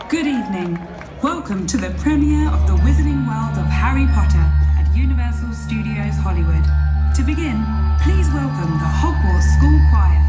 Good evening. Welcome to the premiere of the Wizarding World of Harry Potter at Universal Studios Hollywood. To begin, please welcome the Hogwarts School Choir.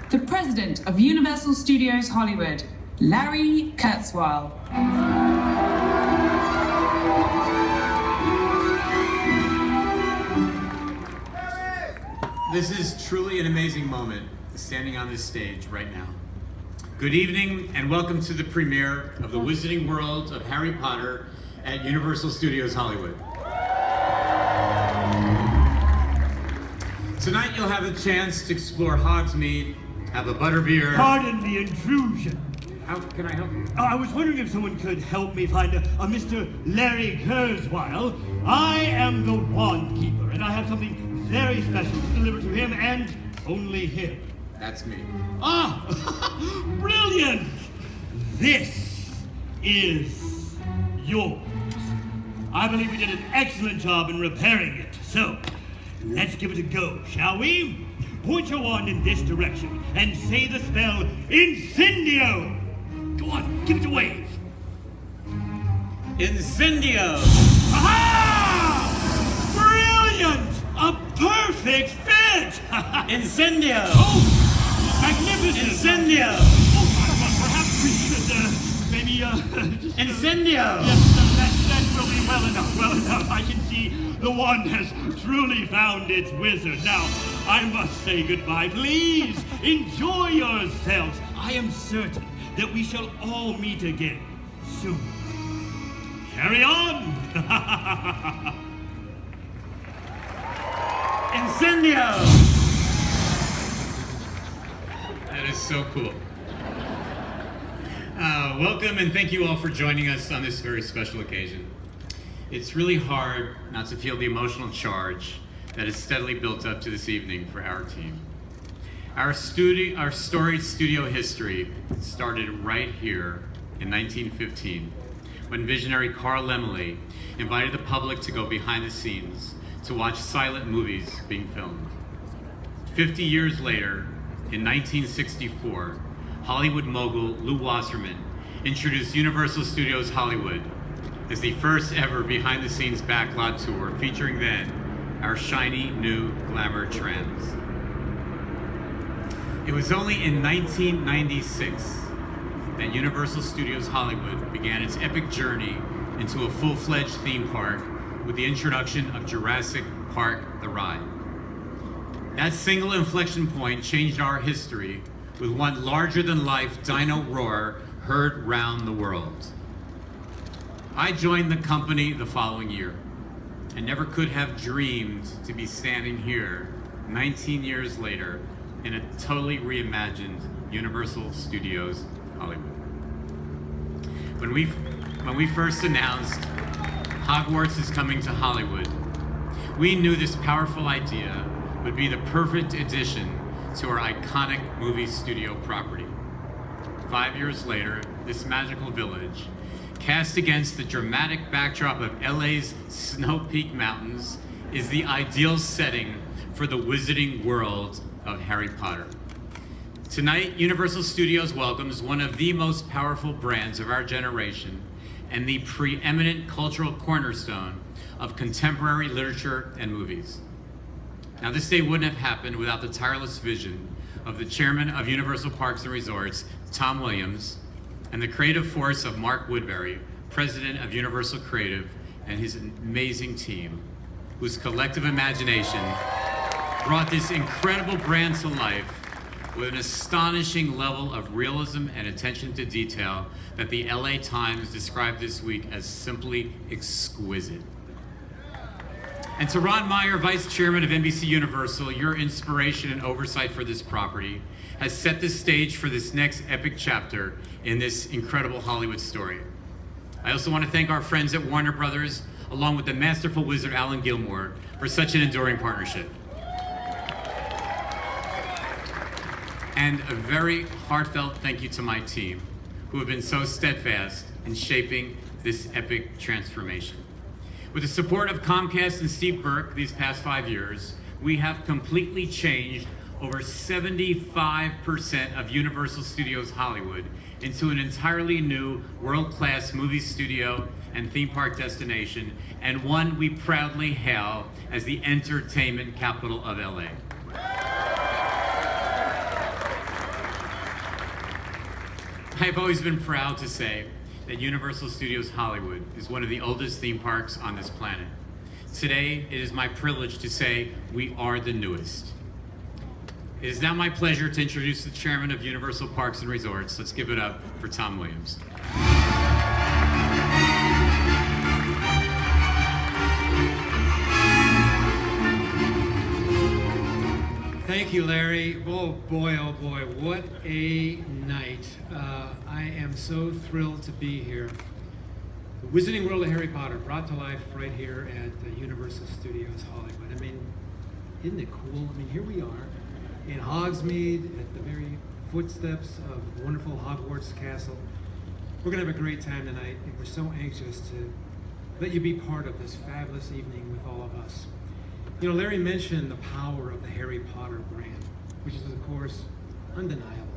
The President of Universal Studios Hollywood, Larry Kurzweil. This is truly an amazing moment, standing on this stage right now. Good evening and welcome to the premiere of the Wizarding World of Harry Potter at Universal Studios Hollywood. Tonight you'll have a chance to explore Hogsmeade, have a butterbeer. Pardon the intrusion. How can I help you? I was wondering if someone could help me find a Mr. Larry Kurzweil. I am the Wand Keeper, and I have something very special to deliver to him and only him. That's me. Ah, brilliant! This is yours. I believe we did an excellent job in repairing it, so let's give it a go, shall we? Point your wand in this direction and say the spell Incendio! Go on, give it a wave. Incendio! Aha! Brilliant! A perfect fit! Incendio! Oh, magnificent! Incendio! Oh, perhaps we should, maybe, just... Incendio! Yes, that will be well enough. I can see the wand has truly found its wizard. Now, I must say goodbye. Please, enjoy yourselves. I am certain that we shall all meet again soon. Carry on! Incendio! That is so cool. Welcome and thank you all for joining us on this very special occasion. It's really hard not to feel the emotional charge that has steadily built up to this evening for our team. Our storied studio history started right here in 1915, when visionary Carl Laemmle invited the public to go behind the scenes to watch silent movies being filmed. 50 years later, in 1964, Hollywood mogul Lew Wasserman introduced Universal Studios Hollywood as the first ever behind-the-scenes backlot tour featuring then our shiny new glamour trams. It was only in 1996 that Universal Studios Hollywood began its epic journey into a full-fledged theme park with the introduction of Jurassic Park the Ride. That single inflection point changed our history with one larger-than-life dino roar heard round the world. I joined the company the following year and never could have dreamed to be standing here 19 years later in a totally reimagined Universal Studios Hollywood. When we first announced Hogwarts is coming to Hollywood, we knew this powerful idea would be the perfect addition to our iconic movie studio property. 5 years later, this magical village, cast against the dramatic backdrop of LA's snow-peaked mountains, is the ideal setting for the wizarding world of Harry Potter. Tonight, Universal Studios welcomes one of the most powerful brands of our generation and the preeminent cultural cornerstone of contemporary literature and movies. Now, this day wouldn't have happened without the tireless vision of the chairman of Universal Parks and Resorts, Tom Williams, and the creative force of Mark Woodbury, president of Universal Creative, and his amazing team, whose collective imagination brought this incredible brand to life with an astonishing level of realism and attention to detail that the LA Times described this week as simply exquisite. And to Ron Meyer, Vice Chairman of NBC Universal, your inspiration and oversight for this property has set the stage for this next epic chapter in this incredible Hollywood story. I also want to thank our friends at Warner Brothers, along with the masterful wizard Alan Gilmore, for such an enduring partnership. And a very heartfelt thank you to my team, who have been so steadfast in shaping this epic transformation. With the support of Comcast and Steve Burke these past 5 years, we have completely changed over 75% of Universal Studios Hollywood into an entirely new world-class movie studio and theme park destination, and one we proudly hail as the entertainment capital of LA. I've always been proud to say that Universal Studios Hollywood is one of the oldest theme parks on this planet. Today, it is my privilege to say we are the newest. It is now my pleasure to introduce the chairman of Universal Parks and Resorts. Let's give it up for Tom Williams. Thank you, Larry. Oh boy, what a night. I am so thrilled to be here. The Wizarding World of Harry Potter brought to life right here at the Universal Studios Hollywood. I mean, isn't it cool? I mean, here we are in Hogsmeade at the very footsteps of wonderful Hogwarts Castle. We're gonna have a great time tonight, and we're so anxious to let you be part of this fabulous evening with all of us. You know, Larry mentioned the power of the Harry Potter brand, which is, of course, undeniable.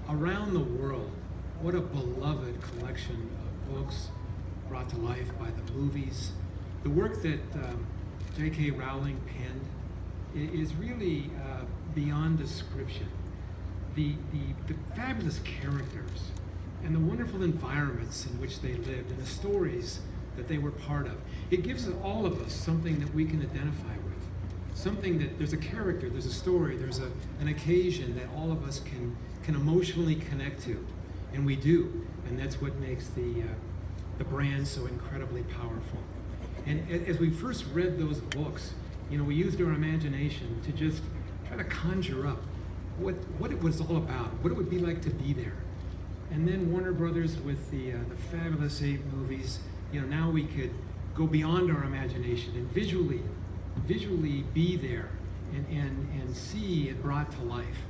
Around the world, what a beloved collection of books brought to life by the movies. The work that J.K. Rowling penned is really beyond description. The fabulous characters and the wonderful environments in which they lived and the stories that they were part of. It gives all of us something that we can identify with. Something that there's a character, there's a story, there's an occasion that all of us can emotionally connect to. And we do. And that's what makes the brand so incredibly powerful. And as we first read those books, you know, we used our imagination to just try to conjure up what it was all about, what it would be like to be there. And then Warner Brothers with the fabulous 8 movies, you know, now we could go beyond our imagination and visually be there and see it brought to life.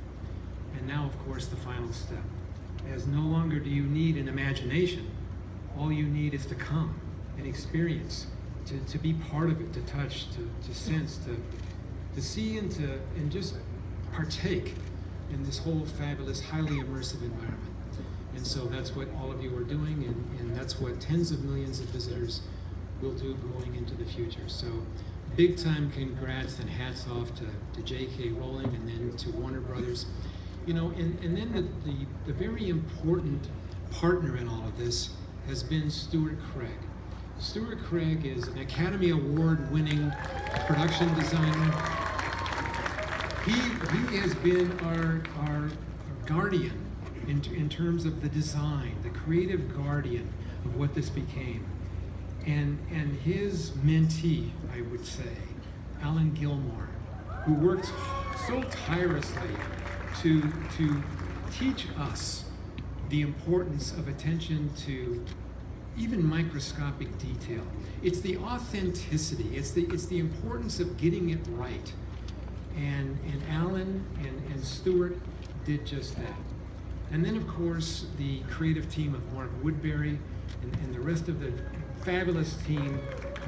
And now, of course, the final step. As no longer do you need an imagination, all you need is to come and experience, to be part of it, to touch, to sense, to see and just partake in this whole fabulous, highly immersive environment. And so that's what all of you are doing, and that's what tens of millions of visitors will do going into the future. So big time congrats and hats off to J.K. Rowling and then to Warner Brothers. You know, and then the very important partner in all of this has been Stuart Craig. Stuart Craig is an Academy Award winning production designer. He has been our guardian in terms of the design, the creative guardian of what this became. And his mentee, I would say, Alan Gilmore, who worked so tirelessly to teach us the importance of attention to even microscopic detail. It's the authenticity, it's the importance of getting it right. And Alan and Stuart did just that. And then, of course, the creative team of Mark Woodbury and the rest of the fabulous team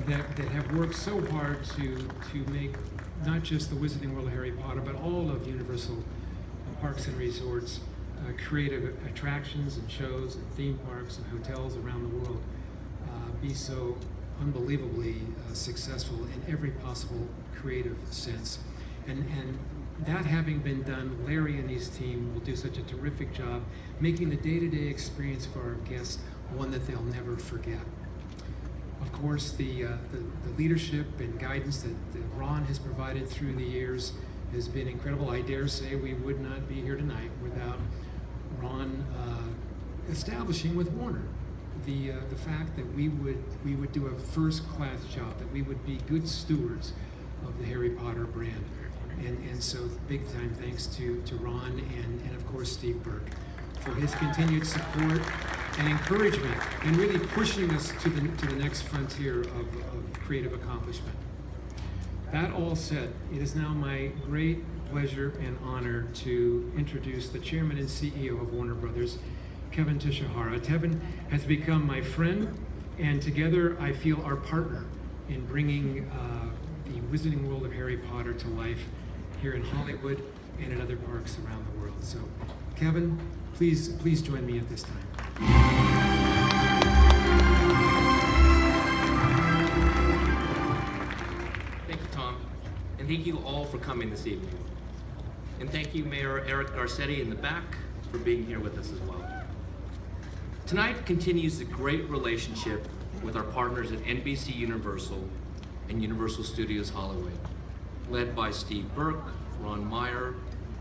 that have worked so hard to make not just the Wizarding World of Harry Potter, but all of Universal Parks and Resorts creative attractions and shows and theme parks and hotels around the world be so unbelievably successful in every possible creative sense. And that having been done, Larry and his team will do such a terrific job making the day-to-day experience for our guests one that they'll never forget. Of course, the leadership and guidance that Ron has provided through the years has been incredible. I dare say we would not be here tonight without Ron establishing with Warner the fact that we would do a first-class job, that we would be good stewards of the Harry Potter brand. And so big time thanks to Ron and of course Steve Burke for his continued support and encouragement and really pushing us to the next frontier of creative accomplishment. That all said, it is now my great pleasure and honor to introduce the chairman and CEO of Warner Brothers, Kevin Tishihara. Kevin has become my friend, and together I feel our partner in bringing the Wizarding World of Harry Potter to life here in Hollywood and in other parks around the world. So, Kevin, please join me at this time. Thank you, Tom, and thank you all for coming this evening. And thank you, Mayor Eric Garcetti in the back, for being here with us as well. Tonight continues the great relationship with our partners at NBC Universal and Universal Studios Hollywood, led by Steve Burke, Ron Meyer,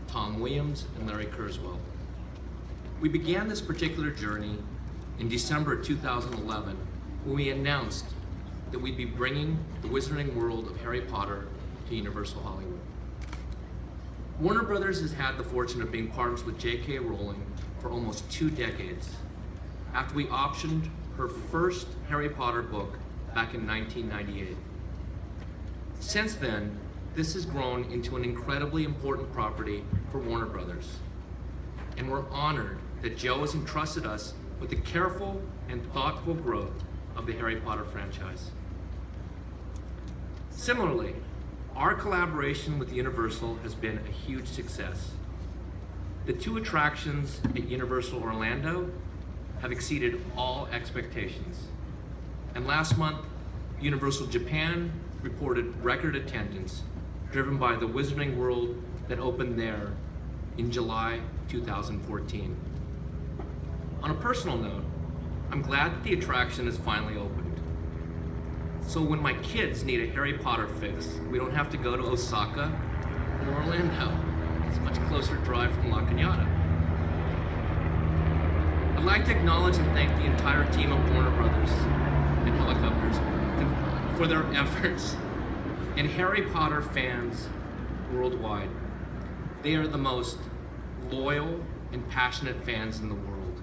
Tom Williams, and Larry Kurzweil. We began this particular journey in December 2011 when we announced that we'd be bringing the Wizarding World of Harry Potter to Universal Hollywood. Warner Brothers has had the fortune of being partners with J.K. Rowling for almost 2 decades, after we optioned her first Harry Potter book back in 1998. Since then, this has grown into an incredibly important property for Warner Brothers, and we're honored that Joe has entrusted us with the careful and thoughtful growth of the Harry Potter franchise. Similarly, our collaboration with Universal has been a huge success. The 2 attractions at Universal Orlando have exceeded all expectations. And last month, Universal Japan reported record attendance, driven by the Wizarding World that opened there in July 2014. On a personal note, I'm glad that the attraction is finally opened. So when my kids need a Harry Potter fix, we don't have to go to Osaka or Orlando. It's a much closer drive from La Cañada. I'd like to acknowledge and thank the entire team of Warner Brothers and Helicopters for their efforts, and Harry Potter fans worldwide. They are the most loyal and passionate fans in the world,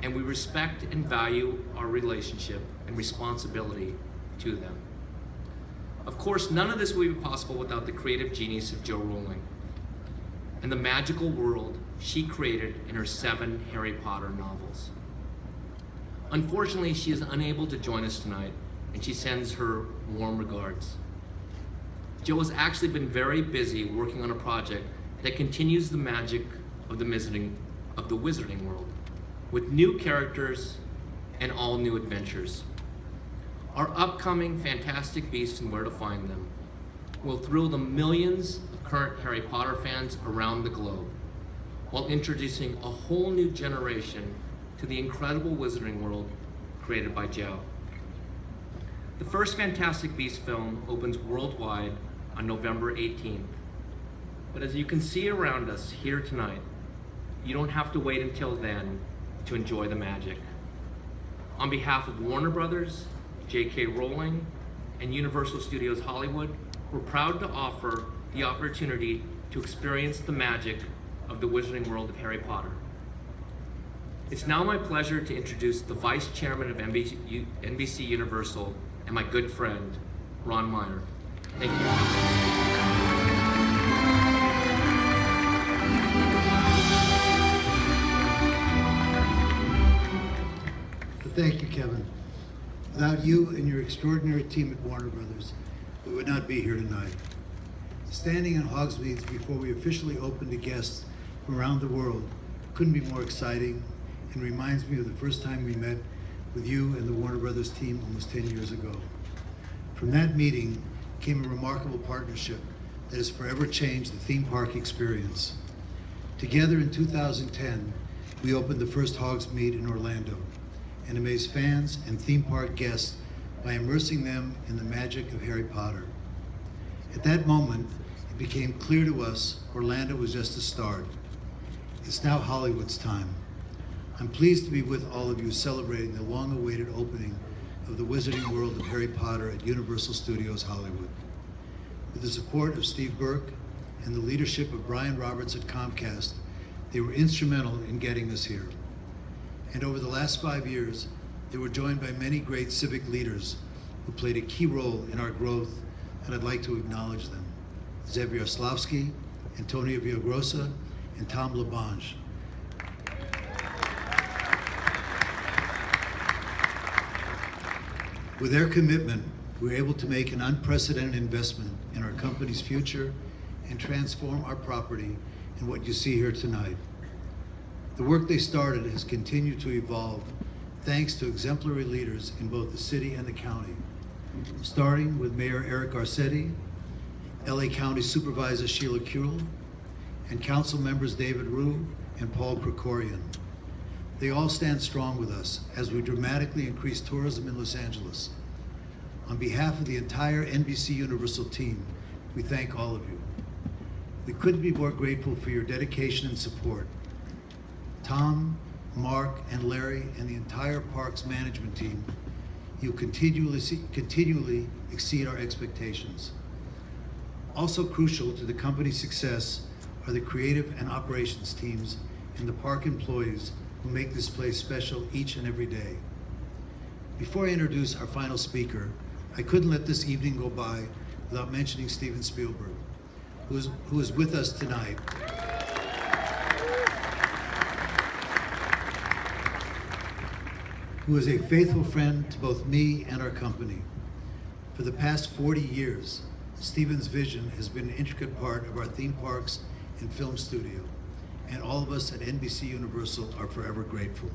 and we respect and value our relationship and responsibility to them. Of course, none of this would be possible without the creative genius of Jo Rowling and the magical world she created in her 7 Harry Potter novels. Unfortunately, she is unable to join us tonight, and she sends her warm regards. Jo has actually been very busy working on a project that continues the magic of the Wizarding World, with new characters and all new adventures. Our upcoming Fantastic Beasts and Where to Find Them will thrill the millions of current Harry Potter fans around the globe, while introducing a whole new generation to the incredible Wizarding World created by Jo. The first Fantastic Beasts film opens worldwide on November 18th. But as you can see around us here tonight, you don't have to wait until then to enjoy the magic. On behalf of Warner Brothers, J.K. Rowling, and Universal Studios Hollywood, we're proud to offer the opportunity to experience the magic of the Wizarding World of Harry Potter. It's now my pleasure to introduce the Vice Chairman of NBC Universal and my good friend, Ron Meyer. Thank you. Thank you, Kevin. Without you and your extraordinary team at Warner Brothers, we would not be here tonight. Standing in Hogsmeade before we officially open to guests from around the world couldn't be more exciting and reminds me of the first time we met with you and the Warner Brothers team almost 10 years ago. From that meeting came a remarkable partnership that has forever changed the theme park experience. Together in 2010, we opened the first Hogsmeade in Orlando and amazed fans and theme park guests by immersing them in the magic of Harry Potter. At that moment, it became clear to us Orlando was just a start. It's now Hollywood's time. I'm pleased to be with all of you celebrating the long-awaited opening of the Wizarding World of Harry Potter at Universal Studios Hollywood. With the support of Steve Burke and the leadership of Brian Roberts at Comcast, they were instrumental in getting us here. And over the last 5 years, they were joined by many great civic leaders who played a key role in our growth, and I'd like to acknowledge them. Zev Yaroslavsky, Antonio Villagrosa, and Tom Labange. With their commitment, we were able to make an unprecedented investment in our company's future and transform our property in what you see here tonight. The work they started has continued to evolve thanks to exemplary leaders in both the city and the county, starting with Mayor Eric Garcetti, LA County Supervisor Sheila Kuehl, and council members David Rue and Paul Krikorian. They all stand strong with us as we dramatically increase tourism in Los Angeles. On behalf of the entire NBC Universal team, we thank all of you. We couldn't be more grateful for your dedication and support. Tom, Mark, and Larry, and the entire parks management team, you continually exceed our expectations. Also crucial to the company's success are the creative and operations teams and the park employees who make this place special each and every day. Before I introduce our final speaker, I couldn't let this evening go by without mentioning Steven Spielberg, who is with us tonight. Who is a faithful friend to both me and our company. For the past 40 years, Steven's vision has been an intricate part of our theme parks and film studio, and all of us at NBC Universal are forever grateful.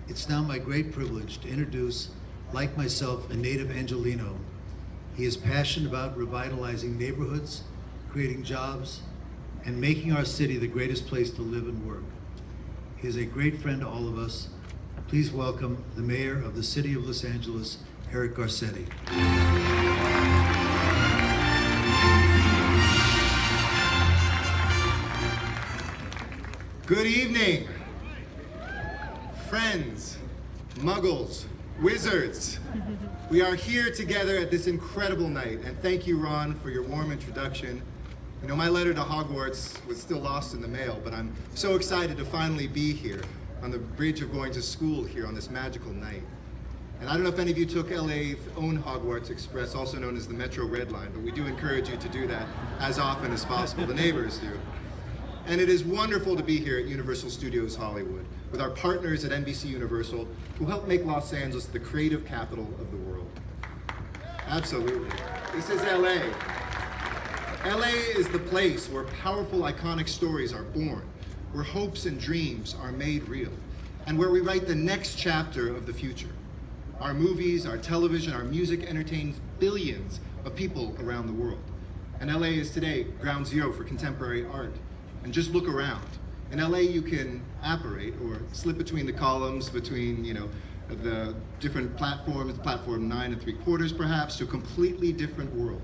It's now my great privilege to introduce, like myself, a native Angelino. He is passionate about revitalizing neighborhoods, creating jobs, and making our city the greatest place to live and work. He is a great friend to all of us. Please welcome the Mayor of the City of Los Angeles, Eric Garcetti. Good evening, friends, muggles, wizards. We are here together at this incredible night, and thank you, Ron, for your warm introduction. You know, my letter to Hogwarts was still lost in the mail, but I'm so excited to finally be here on the bridge of going to school here on this magical night. And I don't know if any of you took LA's own Hogwarts Express, also known as the Metro Red Line, but we do encourage you to do that as often as possible. The neighbors do. And it is wonderful to be here at Universal Studios Hollywood with our partners at NBC Universal who help make Los Angeles the creative capital of the world. Absolutely. This is LA. LA is the place where powerful, iconic stories are born, where hopes and dreams are made real, and where we write the next chapter of the future. Our movies, our television, our music entertains billions of people around the world. And LA is today ground zero for contemporary art. And just look around. In LA, you can apparate or slip between the columns, between, the different platforms, platform 9 3/4 perhaps, to a completely different world.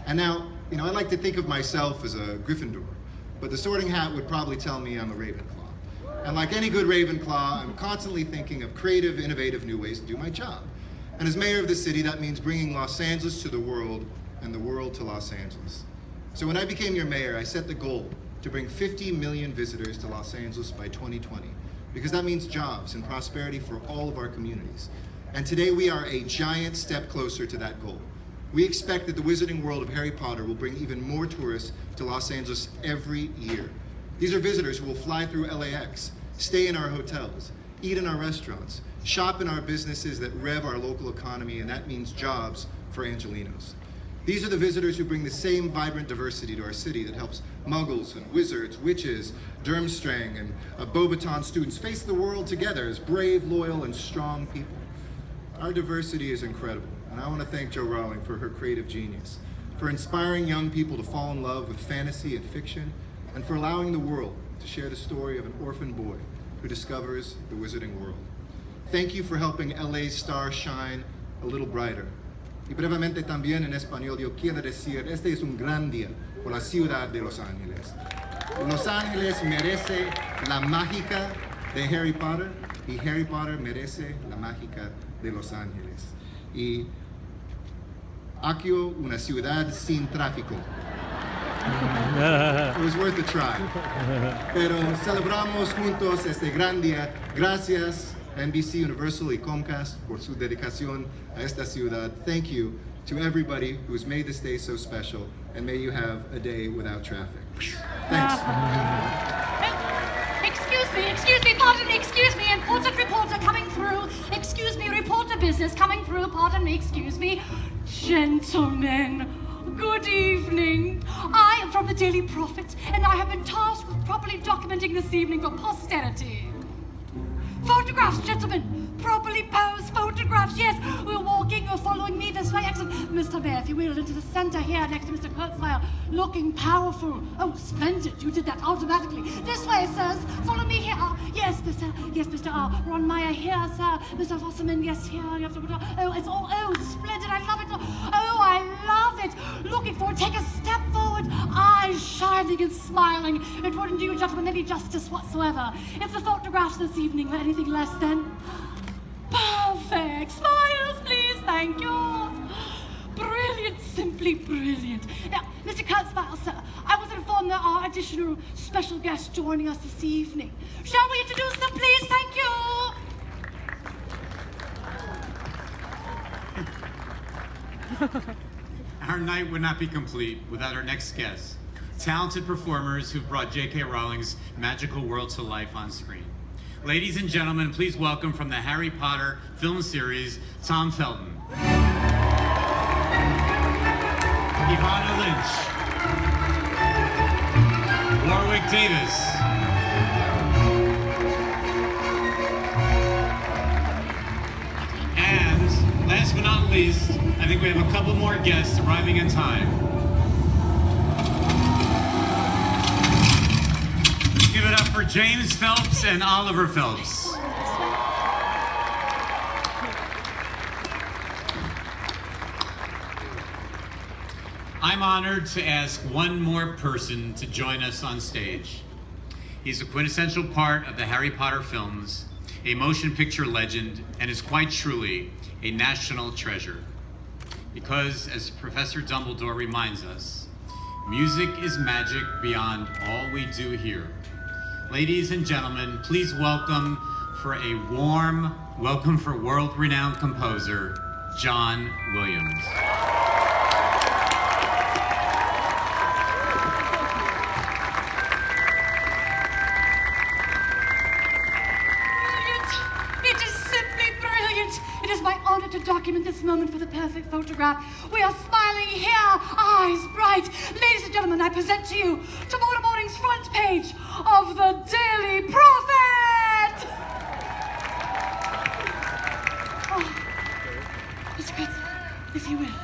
And now, I like to think of myself as a Gryffindor, but the Sorting Hat would probably tell me I'm a Ravenclaw. And like any good Ravenclaw, I'm constantly thinking of creative, innovative new ways to do my job. And as mayor of the city, that means bringing Los Angeles to the world and the world to Los Angeles. So when I became your mayor, I set the goal to bring 50 million visitors to Los Angeles by 2020, because that means jobs and prosperity for all of our communities. And today we are a giant step closer to that goal. We expect that the Wizarding World of Harry Potter will bring even more tourists to Los Angeles every year. These are visitors who will fly through LAX, stay in our hotels, eat in our restaurants, shop in our businesses that rev our local economy, and that means jobs for Angelinos. These are the visitors who bring the same vibrant diversity to our city that helps muggles and wizards, witches, Durmstrang, and Beauxbaton students face the world together as brave, loyal, and strong people. Our diversity is incredible, and I want to thank Jo Rowling for her creative genius, for inspiring young people to fall in love with fantasy and fiction, and for allowing the world to share the story of an orphan boy who discovers the Wizarding World. Thank you for helping LA's star shine a little brighter. Y brevemente también en español yo quiero decir, este es un gran día por la ciudad de Los Ángeles. Los Ángeles merece la mágica de Harry Potter y Harry Potter merece la mágica de Los Ángeles. Y aquí una ciudad sin tráfico. It was worth a try. Pero celebramos juntos este gran día. Gracias NBC Universal y Comcast por su dedicación a esta ciudad. Thank you to everybody who's made this day so special, and may you have a day without traffic. Thanks. Excuse me, pardon me, excuse me, important reporter coming through. Excuse me, reporter business coming through, pardon me, excuse me. Gentlemen, good evening. I am from the Daily Prophet, and I have been tasked with properly documenting this evening for posterity. Photographs, gentlemen. Properly posed photographs. Yes, we're walking, you're following me this way. Excellent. Mr. Mayor, if you will, into the center here next to Mr. Kurzweil. Looking powerful. Oh, splendid. You did that automatically. This way, sirs. Follow me here. Yes, Mr. Ron Meyer here, sir. Mr. Fosserman, yes, here. You have to, oh, it's all, oh, splendid. I love it. Oh, I love it. Looking forward. Take a step forward. Eyes shining and smiling. It wouldn't do you, gentlemen, any justice whatsoever if the photographs this evening were anything less than perfect. Smiles, please. Thank you. Brilliant, simply brilliant. Now, Mr. Kurzweil, sir, I was informed there are additional special guests joining us this evening. Shall we introduce them, please? Thank you. Our night would not be complete without our next guests, talented performers who've brought J.K. Rowling's magical world to life on screen. Ladies and gentlemen, please welcome from the Harry Potter film series, Tom Felton, Ivana Lynch, Warwick Davis, and last but not least, I think we have a couple more guests arriving in time. Let's give it up for James Phelps and Oliver Phelps. I'm honored to ask one more person to join us on stage. He's a quintessential part of the Harry Potter films, a motion picture legend, and is quite truly a national treasure. Because, as Professor Dumbledore reminds us, music is magic beyond all we do here. Ladies and gentlemen, please welcome for a warm welcome for world-renowned composer, John Williams. To document this moment for the perfect photograph. We are smiling here, eyes bright. Ladies and gentlemen, I present to you tomorrow morning's front page of the Daily Prophet. Oh, Mr. Kurtz, if you will.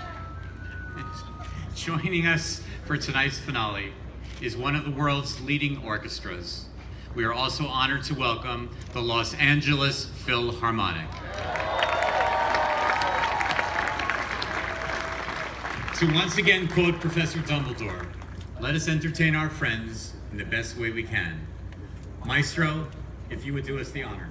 Joining us for tonight's finale is one of the world's leading orchestras. We are also honored to welcome the Los Angeles Philharmonic. To once again quote Professor Dumbledore, let us entertain our friends in the best way we can. Maestro, if you would do us the honor.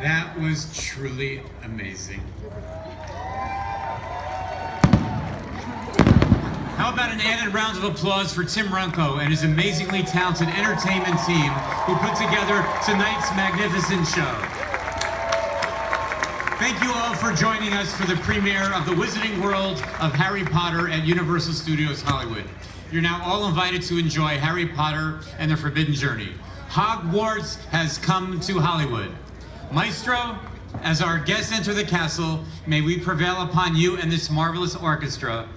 That was truly amazing. How about an added round of applause for Tim Runco and his amazingly talented entertainment team who put together tonight's magnificent show. Thank you all for joining us for the premiere of the Wizarding World of Harry Potter at Universal Studios Hollywood. You're now all invited to enjoy Harry Potter and the Forbidden Journey. Hogwarts has come to Hollywood. Maestro, as our guests enter the castle, may we prevail upon you and this marvelous orchestra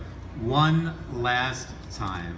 one last time.